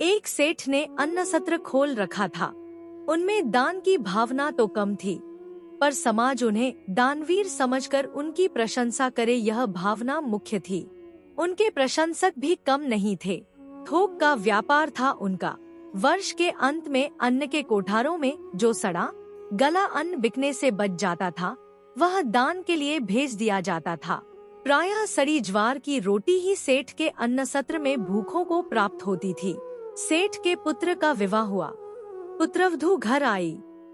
एक सेठ ने अन्न सत्र खोल रखा था। उनमें दान की भावना तो कम थी, पर समाज उन्हें दानवीर समझकर उनकी प्रशंसा करे यह भावना मुख्य थी। उनके प्रशंसक भी कम नहीं थे। थोक का व्यापार था उनका। वर्ष के अंत में अन्न के कोठारों में जो सड़ा गला अन्न बिकने से बच जाता था, वह दान के लिए भेज दिया जाता था। प्रायः सड़ी ज्वार की रोटी ही सेठ के अन्न सत्र में भूखों को प्राप्त होती थी। सेठ के पुत्र का विवाह हुआ। पुत्रवधू घर आई।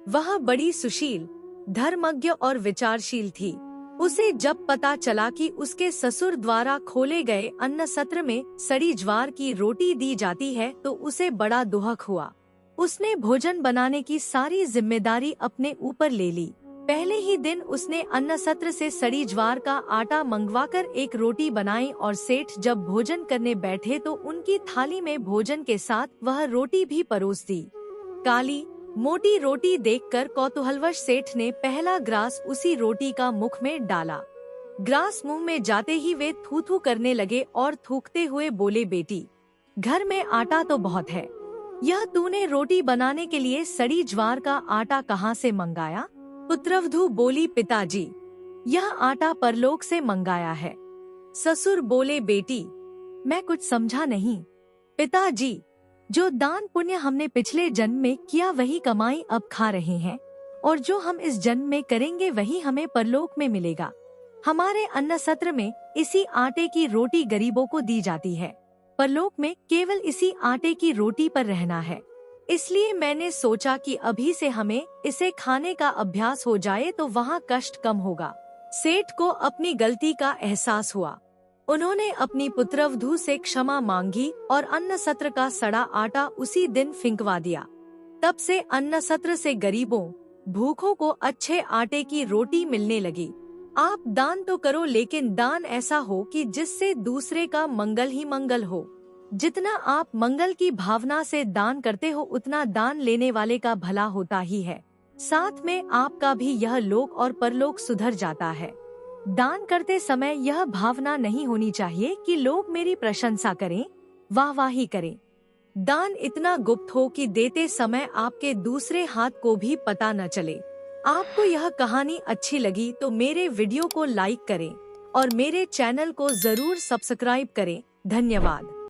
वह बड़ी सुशील, धर्मज्ञ और विचारशील थी। उसे जब पता चला कि उसके ससुर द्वारा खोले गए अन्न सत्र में सड़ी ज्वार की रोटी दी जाती है, तो उसे बड़ा दुहक हुआ। उसने भोजन बनाने की सारी जिम्मेदारी अपने ऊपर ले ली। पहले ही दिन उसने अन्न सत्र से सड़ी ज्वार का आटा मंगवाकर एक रोटी बनाई और सेठ जब भोजन करने बैठे तो उनकी थाली में भोजन के साथ वह रोटी भी परोस दी। काली मोटी रोटी देखकर कौतूहलवश सेठ ने पहला ग्रास उसी रोटी का मुख में डाला। ग्रास मुंह में जाते ही वे थू थू करने लगे और थूकते हुए बोले, बेटी, घर में आटा तो बहुत है, यह तूने रोटी बनाने के लिए सड़ी ज्वार का आटा कहाँ से मंगाया? पुत्रवधू बोली, पिताजी, यह आटा परलोक से मंगाया है। ससुर बोले, बेटी, मैं कुछ समझा नहीं। पिताजी, जो दान पुण्य हमने पिछले जन्म में किया वही कमाई अब खा रहे हैं, और जो हम इस जन्म में करेंगे वही हमें परलोक में मिलेगा। हमारे अन्न सत्र में इसी आटे की रोटी गरीबों को दी जाती है। परलोक में केवल इसी आटे की रोटी पर रहना है। इसलिए मैंने सोचा कि अभी से हमें इसे खाने का अभ्यास हो जाए तो वहाँ कष्ट कम होगा। सेठ को अपनी गलती का एहसास हुआ। उन्होंने अपनी पुत्रवधू से क्षमा मांगी और अन्न सत्र का सड़ा आटा उसी दिन फिंकवा दिया। तब से अन्न सत्र से गरीबों, भूखों को अच्छे आटे की रोटी मिलने लगी। आप दान तो करो, लेकिन दान ऐसा हो कि जिससे दूसरे का मंगल ही मंगल हो। जितना आप मंगल की भावना से दान करते हो, उतना दान लेने वाले का भला होता ही है। साथ में आपका भी यह लोक और परलोक सुधर जाता है। दान करते समय यह भावना नहीं होनी चाहिए कि लोग मेरी प्रशंसा करें, वाहवाही करें। दान इतना गुप्त हो कि देते समय आपके दूसरे हाथ को भी पता न चले। आपको यह कहानी अच्छी लगी तो मेरे वीडियो को लाइक करें और मेरे चैनल को जरूर सब्सक्राइब करें। धन्यवाद।